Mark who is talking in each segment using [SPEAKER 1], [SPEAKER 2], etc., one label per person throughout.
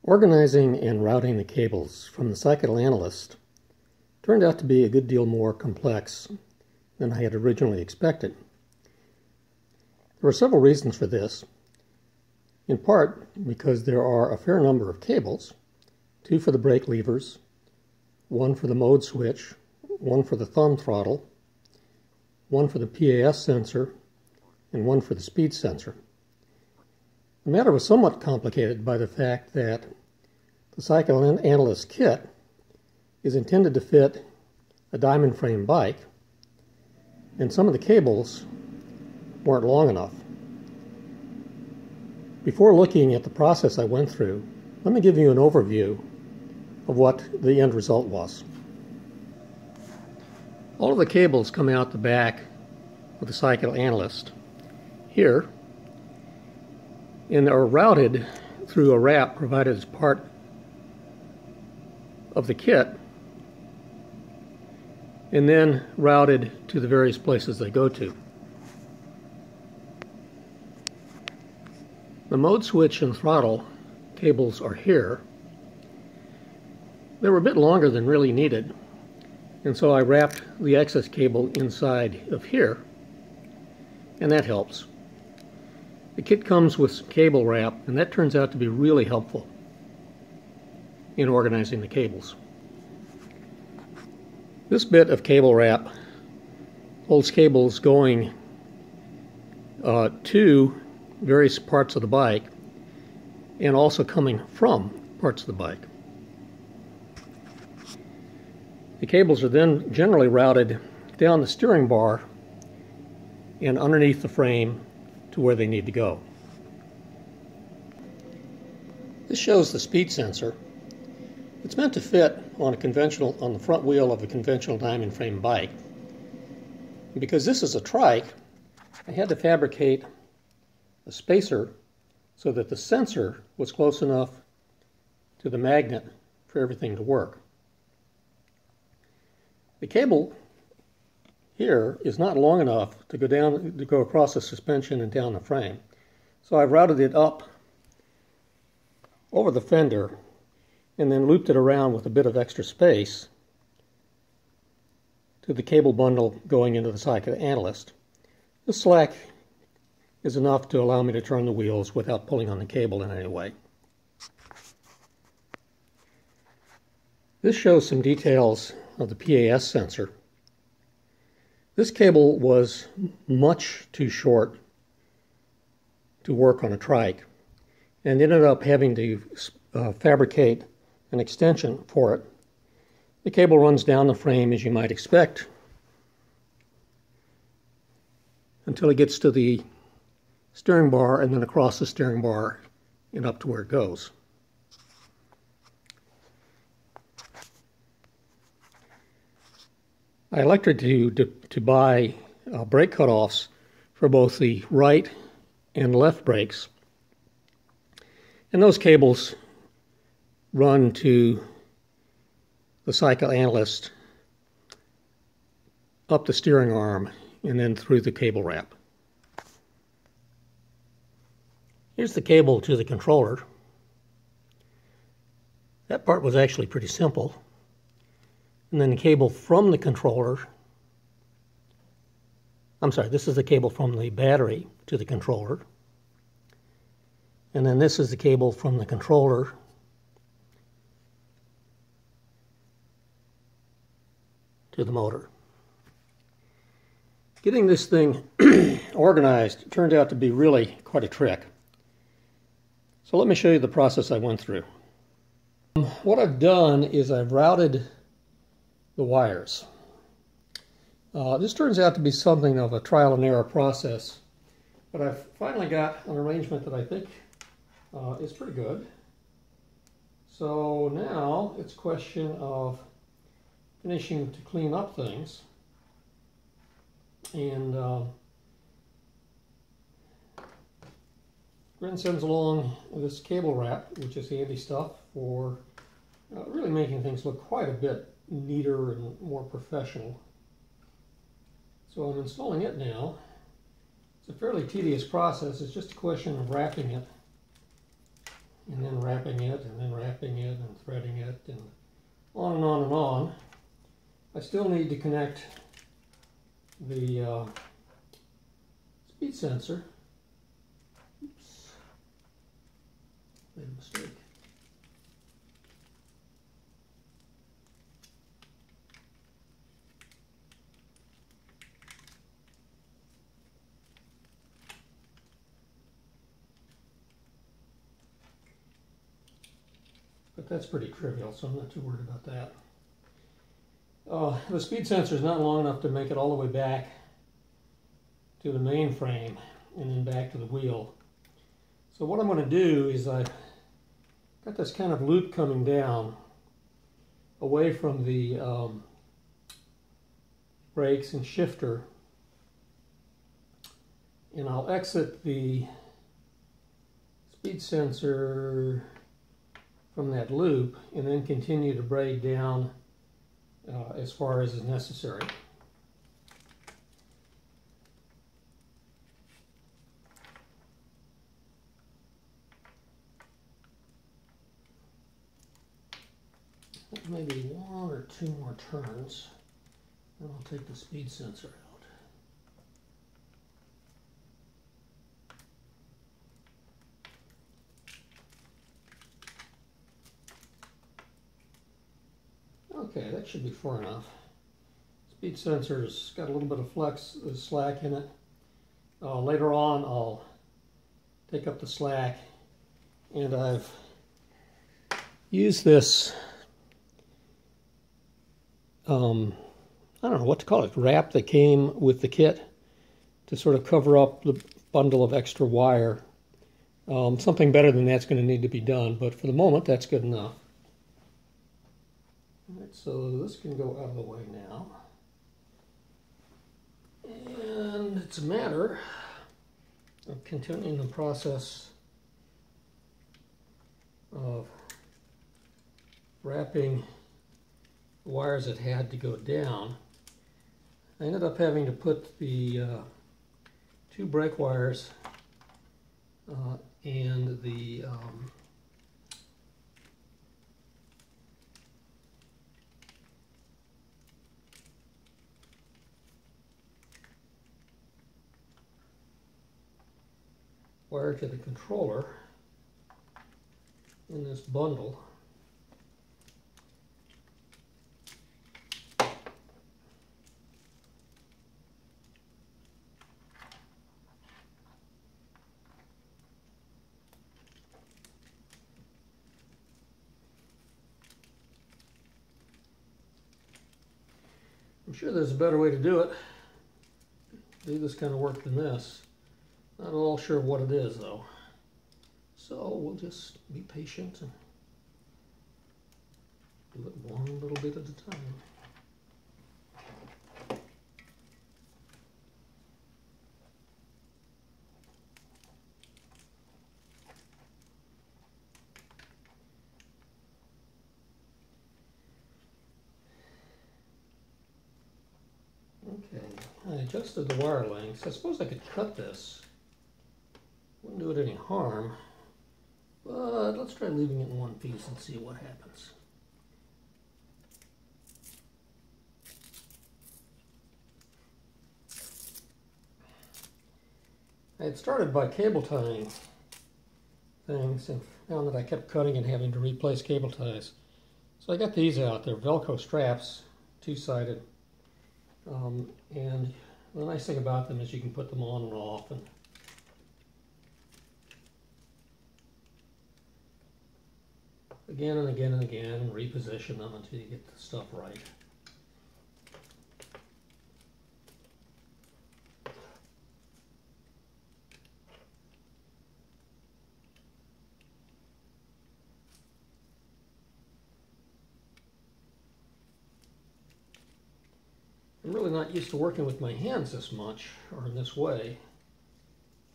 [SPEAKER 1] Organizing and routing the cables from the psychoanalyst turned out to be a good deal more complex than I had originally expected. There were several reasons for this, in part because there are a fair number of cables, 2 for the brake levers, 1 for the mode switch, 1 for the thumb throttle, 1 for the PAS sensor, and 1 for the speed sensor. The matter was somewhat complicated by the fact that the psychoanalyst kit is intended to fit a diamond frame bike, and some of the cables weren't long enough. Before looking at the process I went through, let me give you an overview of what the end result was. All of the cables come out the back of the psychoanalyst here, and are routed through a wrap provided as part of the kit, and then routed to the various places they go to. The mode switch and throttle cables are here. They were a bit longer than really needed, and so I wrapped the excess cable inside of here, and that helps. The kit comes with some cable wrap, and that turns out to be really helpful in organizing the cables. This bit of cable wrap holds cables going to various parts of the bike and also coming from parts of the bike. The cables are then generally routed down the steering bar and underneath the frame to where they need to go. This shows the speed sensor. It's meant to fit on the front wheel of a conventional diamond frame bike. And because this is a trike, I had to fabricate a spacer so that the sensor was close enough to the magnet for everything to work. The cable here is not long enough to go across the suspension and down the frame. So I've routed it up over the fender and then looped it around with a bit of extra space to the cable bundle going into the psychoanalyst. This slack is enough to allow me to turn the wheels without pulling on the cable in any way. This shows some details of the PAS sensor. This cable was much too short to work on a trike, and ended up having to fabricate an extension for it. The cable runs down the frame, as you might expect, until it gets to the steering bar, and then across the steering bar and up to where it goes. I elected to buy brake cutoffs for both the right and left brakes, and those cables run to the psychoanalyst up the steering arm and then through the cable wrap. Here's the cable to the controller. That part was actually pretty simple. And then the cable from the controller, this is the cable from the battery to the controller. And then this is the cable from the controller to the motor. Getting this thing organized turned out to be really quite a trick. So let me show you the process I went through. What I've done is I've routed the wires. This turns out to be something of a trial and error process, but I've finally got an arrangement that I think is pretty good. So now it's a question of finishing to clean up things, and Grin sends along this cable wrap, which is handy stuff for really making things look quite a bit neater and more professional. So I'm installing it now. It's a fairly tedious process. It's just a question of wrapping it and then wrapping it, and then wrapping it, and threading it, and on and on and on. I still need to connect the speed sensor. Oops, made a mistake. But that's pretty trivial, so I'm not too worried about that. The speed sensor is not long enough to make it all the way back to the main frame and then back to the wheel. So what I'm going to do is I've got this kind of loop coming down away from the brakes and shifter, and I'll exit the speed sensor from that loop and then continue to braid down as far as is necessary. Maybe one or two more turns, then I'll take the speed sensor out. Okay, that should be far enough. Speed sensor's got a little bit of slack in it. Later on I'll take up the slack, and I've used this I don't know what to call it, wrap that came with the kit to sort of cover up the bundle of extra wire. Something better than that's going to need to be done, but for the moment that's good enough. All right, so this can go out of the way now. And it's a matter of continuing the process of wrapping the wires that had to go down. I ended up having to put the two brake wires and the wire to the controller in this bundle. I'm sure there's a better way to do it, do this kind of work than this. Not at all sure what it is though. So we'll just be patient and do it one little bit at a time. Okay, I adjusted the wire lengths. I suppose I could cut this. Wouldn't do it any harm, but let's try leaving it in one piece and see what happens. I had started by cable tying things and found that I kept cutting and having to replace cable ties. So I got these out. They're Velcro straps, two-sided. And the nice thing about them is you can put them on and off, and again and again and again, and reposition them until you get the stuff right. I'm really not used to working with my hands this much, or in this way,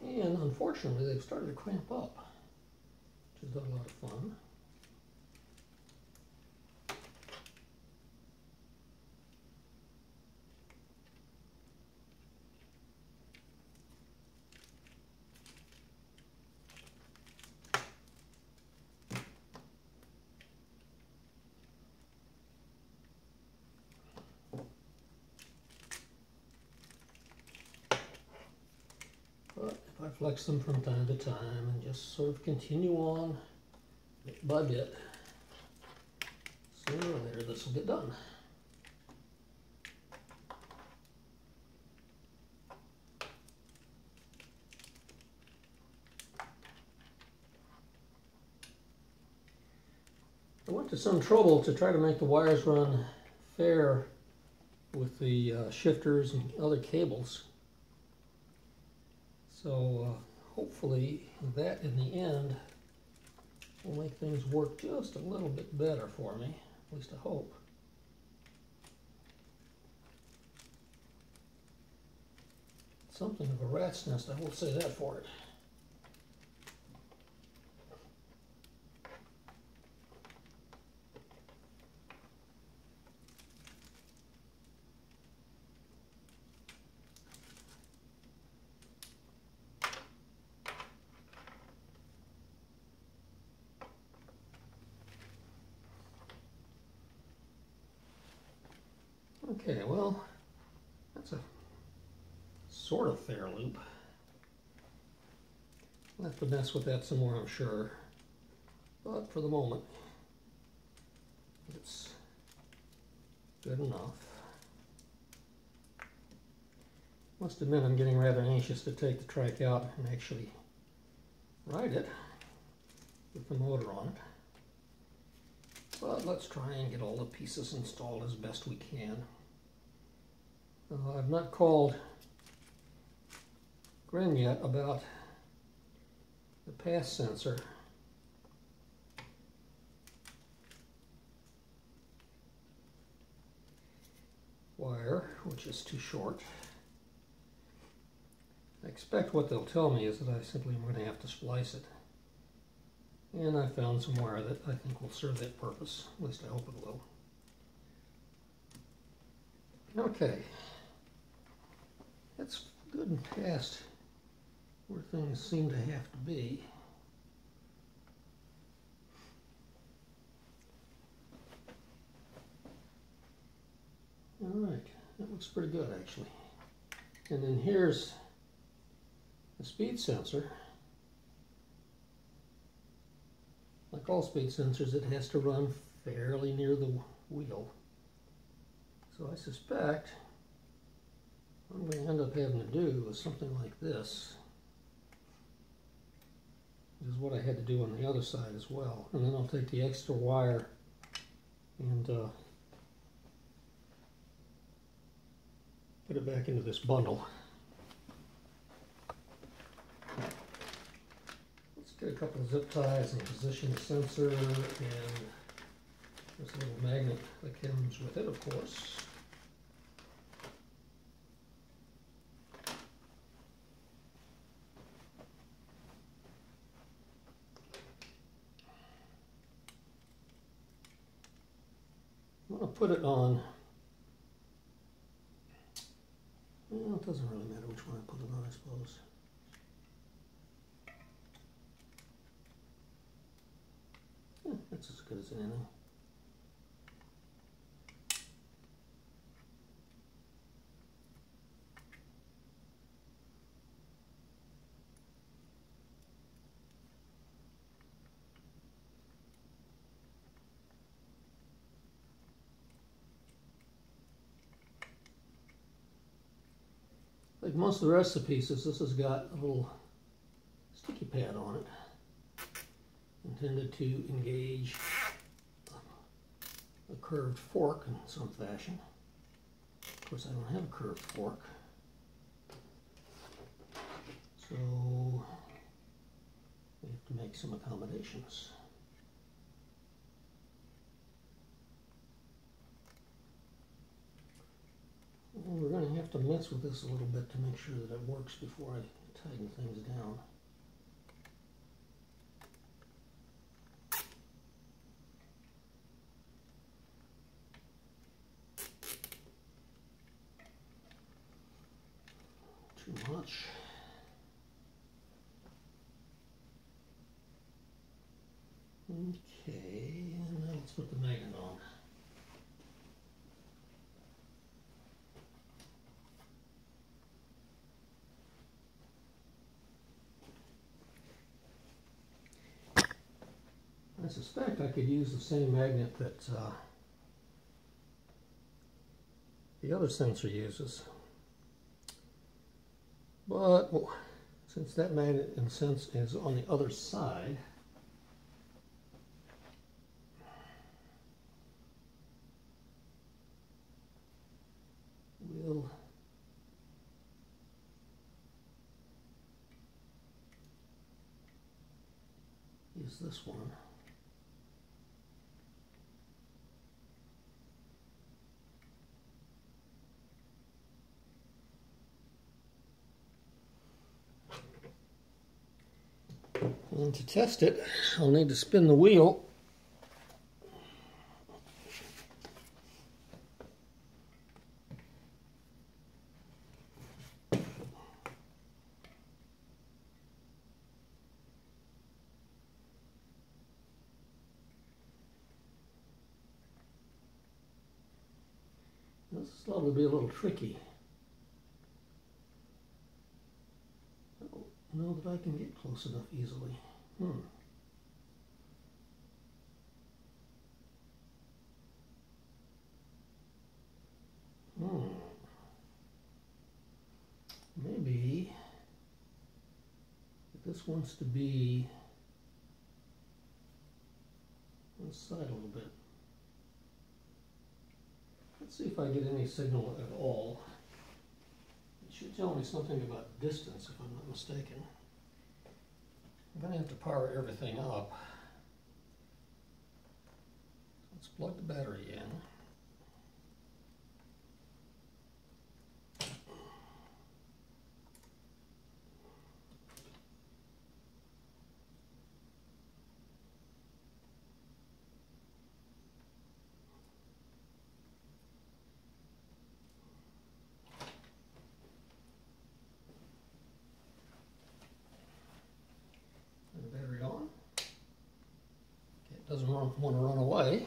[SPEAKER 1] and unfortunately they've started to cramp up, which is not a lot of fun. if I flex them from time to time and just sort of continue on bit by bit, sooner or later this will get done. I went to some trouble to try to make the wires run fair with the shifters and other cables. So hopefully that in the end will make things work just a little bit better for me, at least I hope. Something of a rat's nest, I will say that for it. Okay, well, that's a sort of fair loop. I'll have to mess with that some more, I'm sure. But for the moment, it's good enough. Must admit I'm getting rather anxious to take the trike out and actually ride it with the motor on it. But let's try and get all the pieces installed as best we can. I've not called Gren yet about the pass sensor. Wire, which is too short. I expect what they'll tell me is that I simply am going to have to splice it. And I found some wire that I think will serve that purpose. At least I hope it will. Okay. That's good and past where things seem to have to be. All right, that looks pretty good actually. And then here's the speed sensor. Like all speed sensors, it has to run fairly near the wheel. So I suspect what I'm going to end up having to do is something like this. This is what I had to do on the other side as well. And then I'll take the extra wire and put it back into this bundle. Let's get a couple of zip ties and position the sensor, and there's a little magnet that comes with it, of course. I'm going to put it on, well, it doesn't really matter which one I put it on, I suppose. Yeah, that's as good as anything. Like most of the rest of the pieces, this has got a little sticky pad on it, intended to engage a curved fork in some fashion. Of course, I don't have a curved fork, so we have to make some accommodations. And we're going to have to mess with this a little bit to make sure that it works before I tighten things down. Too much. Okay, and now let's put the magnet on. I suspect I could use the same magnet that the other sensor uses. But well, since that magnet in a sense is on the other side, we'll use this one. And to test it, I'll need to spin the wheel. This is probably be a little tricky. I don't know that I can get close enough easily. Maybe if this wants to be on the side a little bit. Let's see if I get any signal at all. It should tell me something about distance if I'm not mistaken. I'm going to have to power everything up. Let's plug the battery in. Battery on. It doesn't want to run away.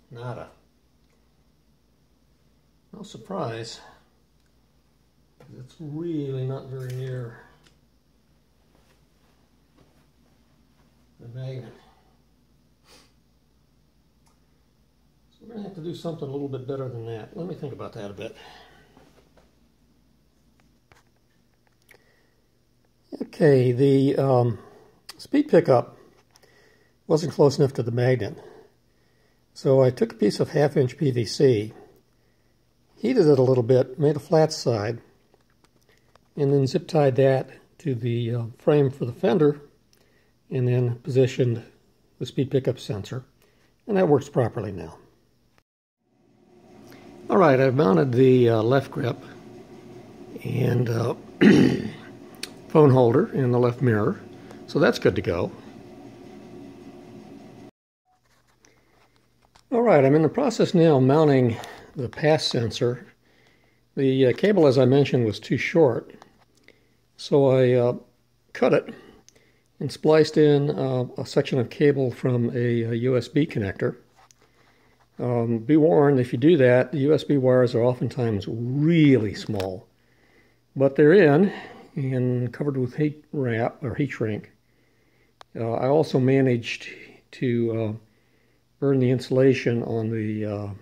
[SPEAKER 1] Nada. No surprise, because it's really not very near the magnet. So we're going to have to do something a little bit better than that. Let me think about that a bit. Okay, the speed pickup wasn't close enough to the magnet. So I took a piece of 1/2-inch PVC, heated it a little bit, made a flat side, and then zip tied that to the frame for the fender, and then positioned the speed pickup sensor, and that works properly now. All right, I've mounted the left grip and phone holder in the left mirror, so that's good to go. All right, I'm in the process now of mounting the pass sensor. The cable, as I mentioned, was too short, so I cut it and spliced in a section of cable from a USB connector. Be warned, if you do that, the USB wires are oftentimes really small, but they're in and covered with heat wrap or heat shrink. I also managed to burn the insulation on the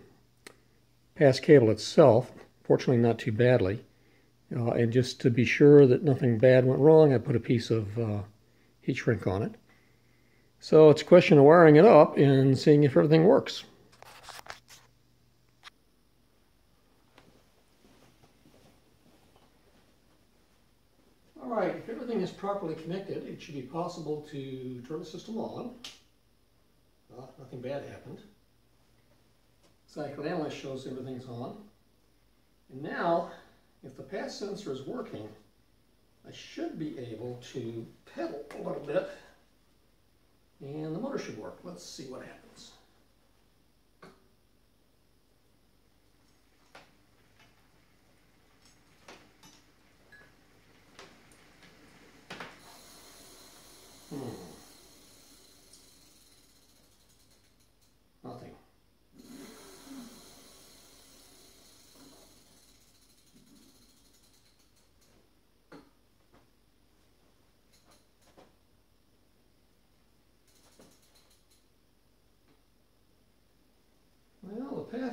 [SPEAKER 1] pass cable itself, fortunately not too badly. And just to be sure that nothing bad went wrong, I put a piece of heat shrink on it. So it's a question of wiring it up and seeing if everything works. All right, if everything is properly connected, it should be possible to turn the system on. Nothing bad happened. Cycle analyst shows everything's on. And now, if the pass sensor is working, I should be able to pedal a little bit and the motor should work. Let's see what happens.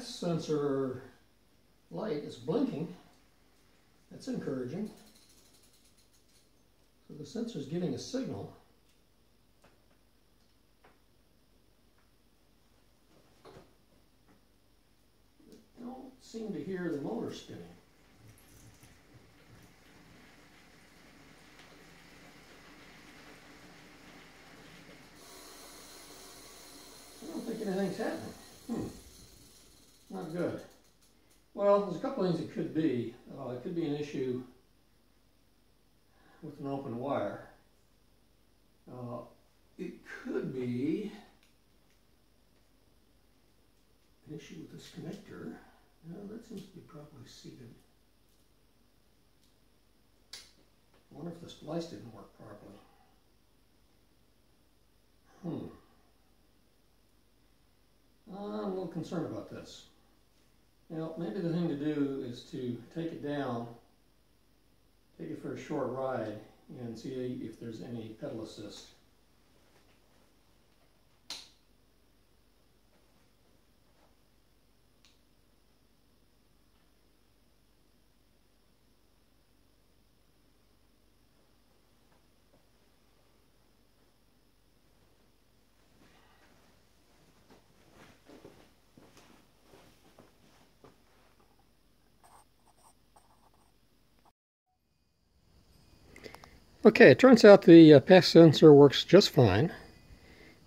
[SPEAKER 1] pass sensor light is blinking. That's encouraging. So the sensor is giving a signal. I don't seem to hear the motor spinning. I don't think anything's happening. Not good. Well, there's a couple things it could be. It could be an issue with an open wire. It could be an issue with this connector. No, that seems to be properly seated. I wonder if the splice didn't work properly. I'm a little concerned about this. Now, maybe the thing to do is to take it down, take it for a short ride, and see if there's any pedal assist. Okay, it turns out the pass sensor works just fine,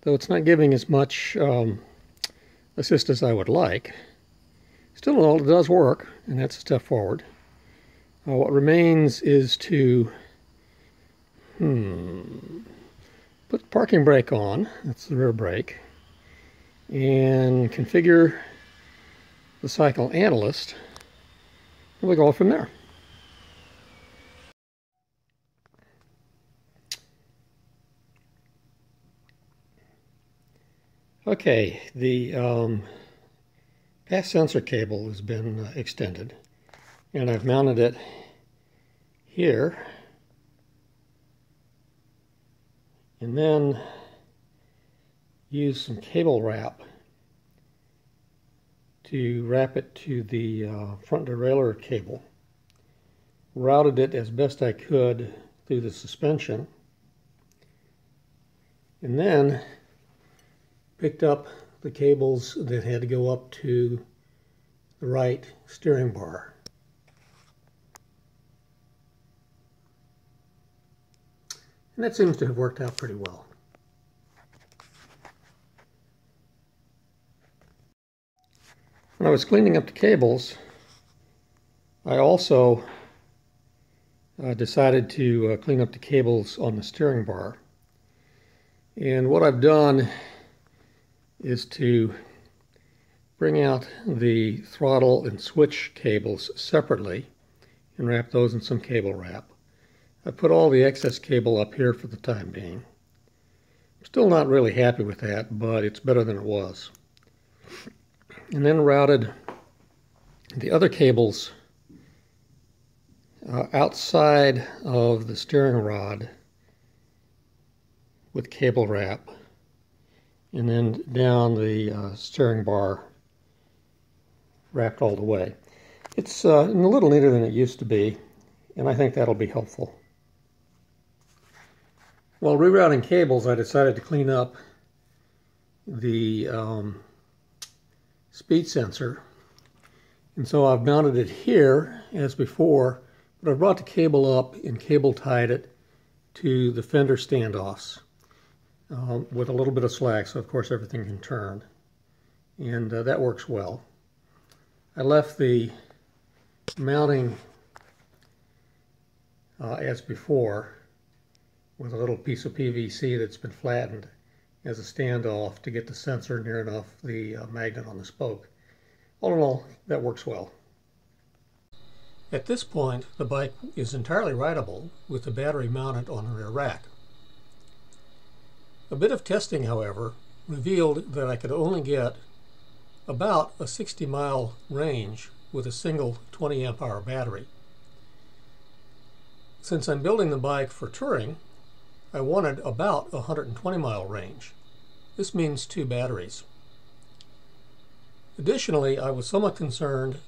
[SPEAKER 1] though it's not giving as much assist as I would like. Still, it does work, and that's a step forward. What remains is to put the parking brake on, that's the rear brake, and configure the cycle analyst, and we'll go from there. Okay, the pass sensor cable has been extended, and I've mounted it here, and then use some cable wrap to wrap it to the front derailleur cable. Routed it as best I could through the suspension, and then picked up the cables that had to go up to the right steering bar. And that seems to have worked out pretty well. When I was cleaning up the cables, I also decided to clean up the cables on the steering bar. And what I've done is to bring out the throttle and switch cables separately and wrap those in some cable wrap. I put all the excess cable up here for the time being. I'm still not really happy with that, but it's better than it was. And then routed the other cables outside of the steering rod with cable wrap, and then down the steering bar wrapped all the way. It's a little neater than it used to be, and I think that'll be helpful. While rerouting cables, I decided to clean up the speed sensor, and so I've mounted it here as before, but I brought the cable up and cable tied it to the fender standoffs. With a little bit of slack, so of course everything can turn, and that works well. I left the mounting as before with a little piece of PVC that's been flattened as a standoff to get the sensor near enough the magnet on the spoke. All in all, that works well. At this point, the bike is entirely rideable with the battery mounted on the rear rack. A bit of testing, however, revealed that I could only get about a 60-mile range with a single 20 amp hour battery. Since I'm building the bike for touring, I wanted about a 120-mile range. This means 2 batteries. Additionally, I was somewhat concerned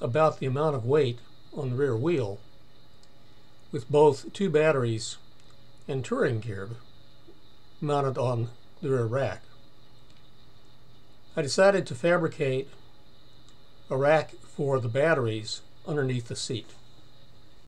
[SPEAKER 1] about the amount of weight on the rear wheel with both two batteries and touring gear mounted on the rear rack. I decided to fabricate a rack for the batteries underneath the seat.